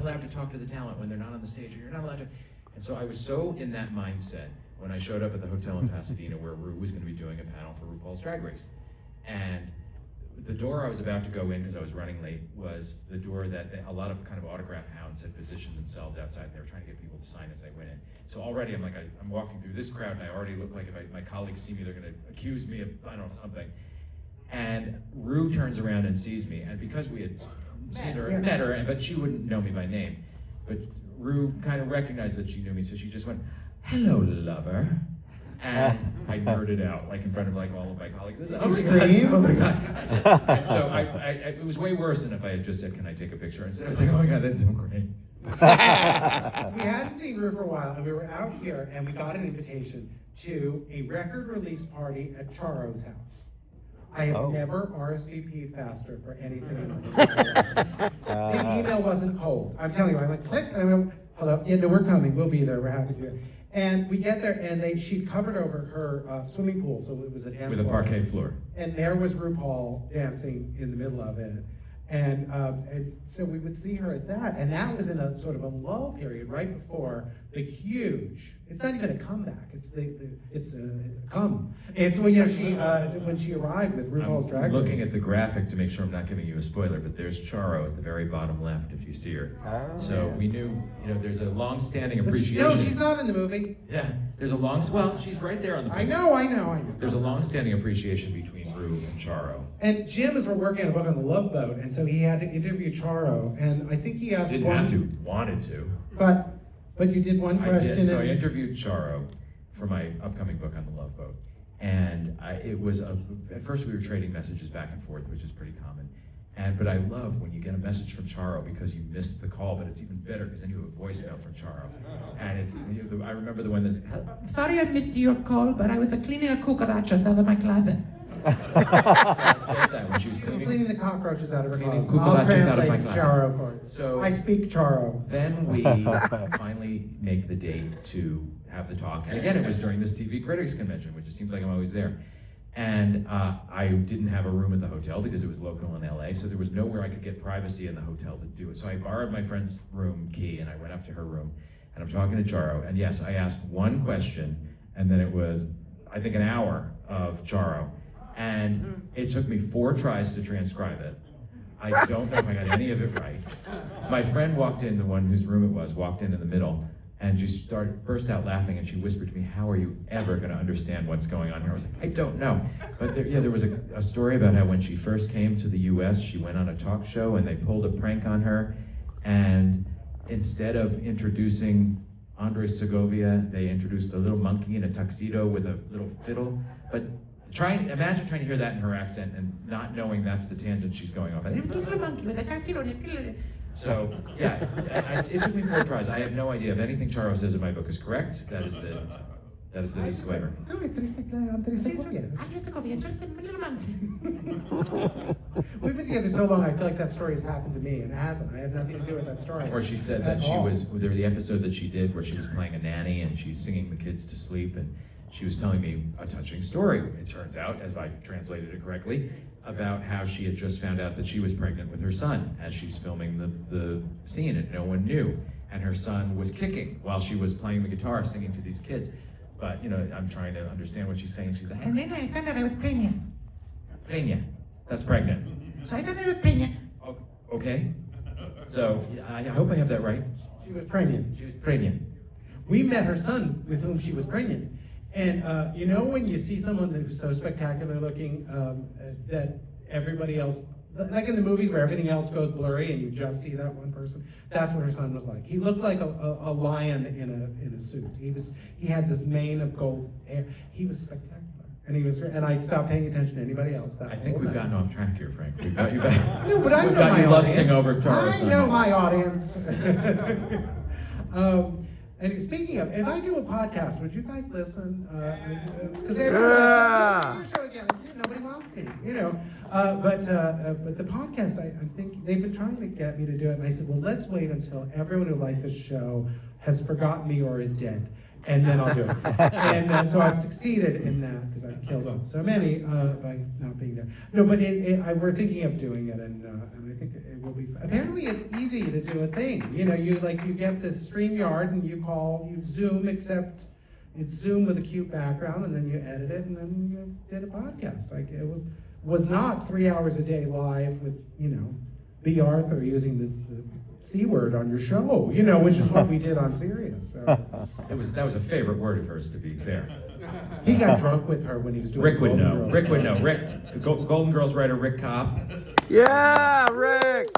allowed to talk to the talent when they're not on the stage, and you're not allowed to. And so I was so in that mindset when I showed up at the hotel in Pasadena where Ru was going to be doing a panel for RuPaul's Drag Race. And the door I was about to go in, because I was running late, was the door that a lot of kind of autograph hounds had positioned themselves outside, and they were trying to get people to sign as they went in. So already I'm like, I'm walking through this crowd, and I already look like if my colleagues see me, they're going to accuse me of, I don't know, something. And Ru turns around and sees me, and because we had met her, but she wouldn't know me by name. But Ru kind of recognized that she knew me, so she just went, "Hello, lover." And I nerded out, like in front of like all of my colleagues. Oh my God, oh my God. And so it was way worse than if I had just said, "Can I take a picture?" Instead I was like, "Oh my God, that's so great." We hadn't seen Ru for a while, and we were out here, and we got an invitation to a record release party at Charo's house. I have never RSVP'd faster for anything in my life. The email wasn't cold. I'm telling you, I went click, and I went, "Hello, yeah, no, we're coming, we'll be there, we're happy to do it." And we get there, and she'd covered over her swimming pool, so it was a dance with a parquet floor. And there was RuPaul dancing in the middle of it. And so we would see her at that, and that was in a sort of a lull period right before the huge. It's not even a comeback. It's it's a come. It's when when she arrived with RuPaul's Drag Race. I'm looking at the graphic to make sure I'm not giving you a spoiler, but there's Charo at the very bottom left if you see her. So we knew, there's a long-standing appreciation. No, she's not in the movie. Yeah, there's a she's right there on the poster. I know. There's a long-standing appreciation between Ru and Charo. And Jim is working on a book on the Love Boat, and so he had to interview Charo, and I think he asked wanted to. But you did one question. I did. So I interviewed Charo for my upcoming book on the Love Boat, and it was at first we were trading messages back and forth, which is pretty common. But I love when you get a message from Charo because you missed the call, but it's even better because then you have a voicemail from Charo. And I remember the one that "Sorry I missed your call, but I was cleaning a cucarachas out of my closet." So I said that when she was cleaning the cockroaches out of her closet. I'll translate Charo for it. So I speak Charo. Then we finally make the date to have the talk. And again, it was during this TV Critics Convention, which it seems like I'm always there. And I didn't have a room at the hotel because it was local in LA, so there was nowhere I could get privacy in the hotel to do it. So I borrowed my friend's room key, and I went up to her room, and I'm talking to Charo. And yes, I asked one question, and then it was, I think, an hour of Charo. And it took me 4 tries to transcribe it. I don't know if I got any of it right. My friend walked in, the one whose room it was, walked in the middle, and she burst out laughing, and she whispered to me, "How are you ever going to understand what's going on here?" I was like, "I don't know." But there was a story about how when she first came to the US, she went on a talk show, and they pulled a prank on her, and instead of introducing Andres Segovia, they introduced a little monkey in a tuxedo with a little fiddle. But imagine trying to hear that in her accent and not knowing that's the tangent she's going off. So, yeah, it took me 4 tries. I have no idea if anything Charo says in my book is correct. That is the disclaimer. We've been together so long, I feel like that story has happened to me, and it hasn't. I had nothing to do with that story. Or she said that there was the episode that she did where she was playing a nanny and she's singing the kids to sleep, and she was telling me a touching story, it turns out, as I translated it correctly, about how she had just found out that she was pregnant with her son as she's filming the scene, and no one knew. And her son was kicking while she was playing the guitar, singing to these kids. But, I'm trying to understand what she's saying. She's like, "And then I found out I was pregnant." Pregnant. That's pregnant. So I thought I was pregnant. Okay. So, I hope I have that right. She was pregnant. She was pregnant. We met her son with whom she was pregnant. And when you see someone who's so spectacular looking that everybody else, like in the movies where everything else goes blurry and you just see that one person, that's what her son was like. He looked like a lion in a suit. He had this mane of gold hair. He was spectacular. And I stopped paying attention to anybody else. I think we've gotten off track here, Frank. We've got you back. No, but I know got my you lusting audience. over Charo's I son. know my audience. And speaking of, if I do a podcast, would you guys listen? Because everyone's like, "Do your show again." Nobody wants me, But the podcast, I think they've been trying to get me to do it, and I said, well, let's wait until everyone who liked this show has forgotten me or is dead, and then I'll do it. And so I've succeeded in that because I've killed off so many by not being there. No, but we're thinking of doing it, and I think it will be. Apparently, it's easy to do a thing. You know, you get this StreamYard and you Zoom, except it's Zoom with a cute background, and then you edit it, and then you did a podcast. Like it was not 3 hours a day live with B. Arthur using the C word on your show, which is what we did on Sirius. So That was a favorite word of hers, to be fair. he got drunk with her when he was doing. Rick would Golden know. Girls. Rick would know. Rick, the Golden Girls writer Rick Cobb. Yeah, Rick.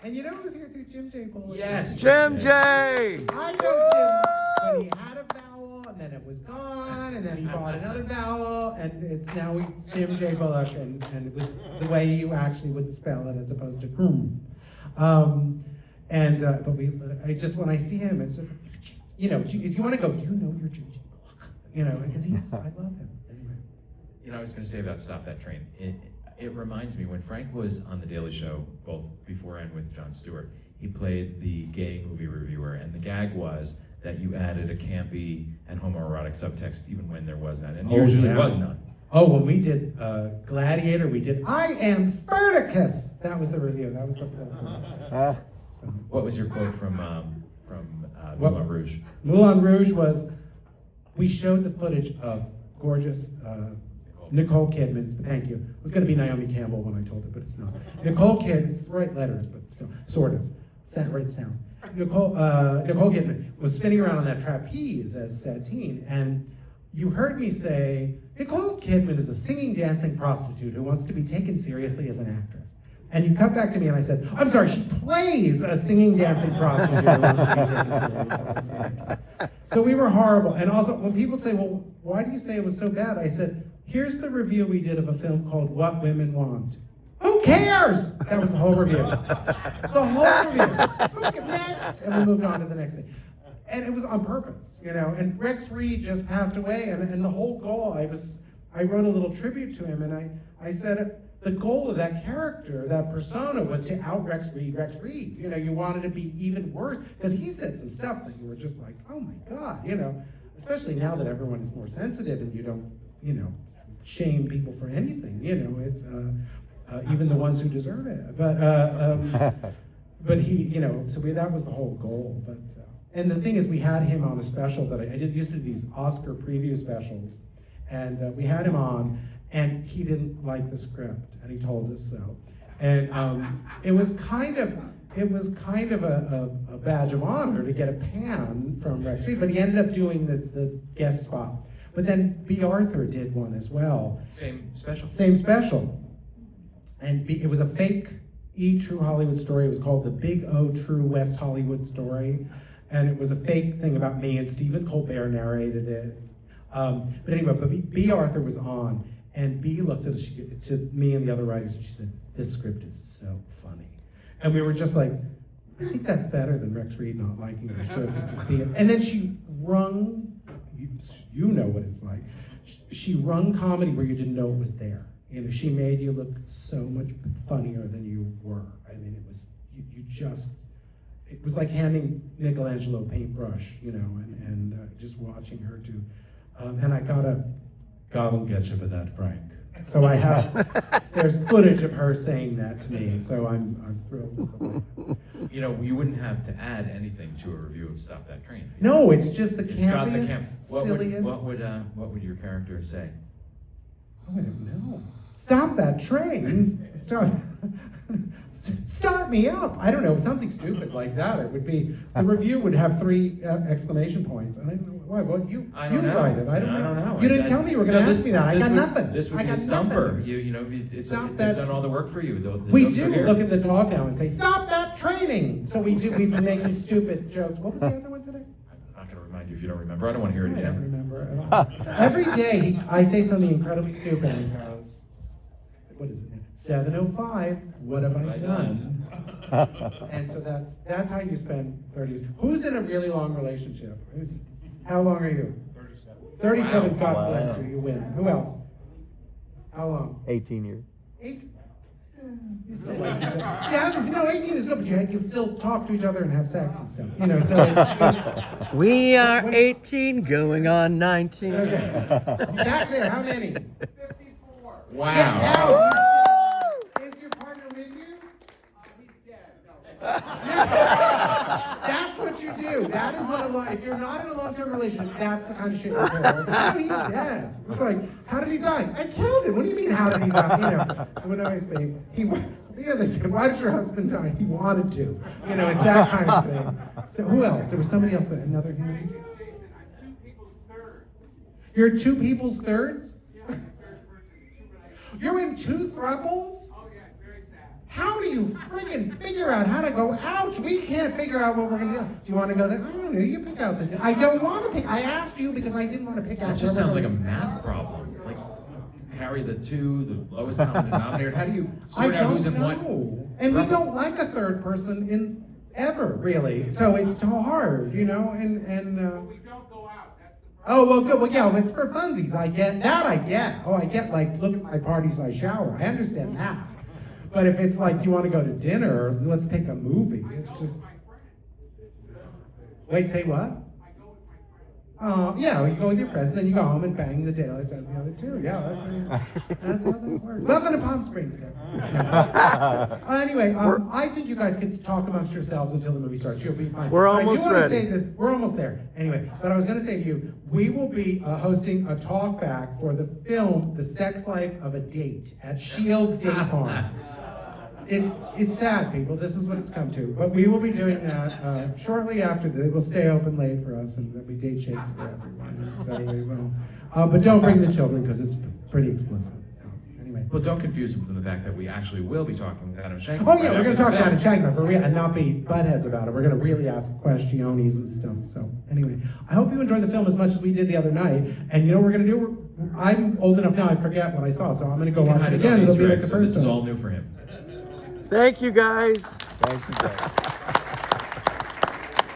And you know who was here too? Jim J. Bullock. Yes. Jim J. I know Jim, but he had a vowel, and then it was gone, and then he bought another vowel, and it's now Jim J. Bullock, and it was the way you actually would spell it as opposed to but when I see him, it's just, if you want to go, do you know your Jim J. Bullock? Because I love him. Anyway. I was going to say about Stop That Train. It reminds me, when Frank was on The Daily Show, both before and with Jon Stewart, he played the gay movie reviewer, and the gag was that you added a campy and homoerotic subtext even when there was none, and usually was none. Oh, when we did Gladiator, we did I Am Spartacus. That was the review. That was the quote. What was your quote from Moulin Rouge? Moulin Rouge was, we showed the footage of gorgeous Nicole Kidman's, thank you. It was going to be Naomi Campbell when I told it, but it's not. Nicole Kidman, it's the right letters, but still, sort of. Right sound. Nicole Kidman was spinning around on that trapeze as Satine, and you heard me say, Nicole Kidman is a singing, dancing prostitute who wants to be taken seriously as an actress. And you cut back to me and I said, I'm sorry, she plays a singing, dancing prostitute who wants to be taken seriously as an actress. So we were horrible. And also, when people say, well, why do you say it was so bad? I said, here's the review we did of a film called What Women Want. Who cares? That was the whole review. The whole review. Next. And we moved on to the next thing. And it was on purpose, And Rex Reed just passed away, and the whole goal, I wrote a little tribute to him, and I said the goal of that character, that persona, was to out Rex Reed. You wanted to be even worse, because he said some stuff that you were just like, oh my God, Especially now that everyone is more sensitive and you don't, shame people for anything, It's even the ones who deserve it. But he, so that was the whole goal. But and the thing is, we had him on a special that I used to do these Oscar preview specials, and we had him on, and he didn't like the script, and he told us so. And it was kind of a badge of honor to get a pan from Rex Reed, but he ended up doing the guest spot. But then B. Arthur did one as well. Same special. And it was a fake true Hollywood story. It was called The Big O True West Hollywood Story. And it was a fake thing about me, and Stephen Colbert narrated it. But anyway, B. Arthur was on, and B looked to me and the other writers, and she said, this script is so funny. And we were just like, I think that's better than Rex Reed not liking the script. And then she wrung, you know what it's like, she wrung comedy where you didn't know it was there. She made you look so much funnier than you were. I mean, it was, it was like handing Michelangelo a paintbrush, and just watching her do. And I God will get you for that, Frank. So there's footage of her saying that to me, so I'm thrilled. You wouldn't have to add anything to a review of Stop That Train. No, it's just the It's got the campiest, silliest. What would your character say? Oh, I don't know. Stop that train. Start me up. I don't know, something stupid like that. It would be, the review would have 3 exclamation points. And I don't know why. Well, you write it. I don't know. You didn't tell me you were going to ask me that. I got nothing. This would be a stumper. They've done all the work for you. We do look at the dog now and say, stop that training. So we've been making stupid jokes. What was the other one today? I'm not going to remind you if you don't remember. I don't want to hear it I don't again. remember at all. Every day I say something incredibly stupid and he goes, what is it? 7:05, what have I done? And so that's how you spend 30 years. Who's in a really long relationship? How long are you? 37, God Wow. bless you, you win. Who else? How long? 18 years. 8? You still like each other. Yeah, 18 is good, but you can still talk to each other and have sex and stuff. So it's, We are 18 going on 19. okay. Back there, how many? 54. Wow. Get out. Is your partner with you? He's That's what you do. That is what if you're not in a long-term relationship, that's the kind of shit you do. Oh, he's dead. It's like, how did he die? I killed him. What do you mean, how did he die? You know, when I say, they said, why did your husband die? He wanted to. You know, it's that kind of thing. So who else? There was somebody else, another hand. You're two people's thirds? You're in two thruples? Oh yeah, it's very sad. How do you friggin' figure out how to go, ouch, we can't figure out what we're gonna do. Do you wanna go there? I don't know, you pick out the, I don't wanna pick, I asked you because I didn't wanna pick out. It just sounds like a math problem. Like, carry the lowest common denominator. How do you sort out who's in what? And we don't like a third person in ever, really. So it's too hard, you know, and We don't go out. That's the problem. oh, well, good. Well, yeah, it's for funsies. I get that. I get. Oh, I get, like, look at my parties, I shower. I understand that. But if it's like, do you want to go to dinner? Let's pick a movie. It's just. Wait, say what? I go with my friends. Yeah, you go with your friends, then you go home and bang the daylights out of the other two. Yeah, that's how that works. Welcome to Palm Springs. Anyway, I think you guys can talk amongst yourselves until the movie starts. You'll be fine. We're I do almost want to ready. say this. We're almost there. Anyway, but I was going to say to you, we will be hosting a talk back for the film The Sex Life of a Date at Shields Date Farm. It's sad, people. This is what it's come to. But we will be doing that shortly after. They will stay open late for us, and there'll be date shakes for everyone. So we will. But don't bring the children because it's pretty explicit. So, anyway. Well, don't confuse him from the fact that we actually will be talking with Adam Shankman. Oh yeah, we're going to talk to Adam Shankman for real and not be buttheads about it. We're going to really ask questiones and stuff. So anyway, I hope you enjoyed the film as much as we did the other night. And you know what we're going to do? I'm old enough now, I forget what I saw, so I'm going to go watch it again. It'll be like the So first this is time. all new for him. Thank you guys. Thank you guys.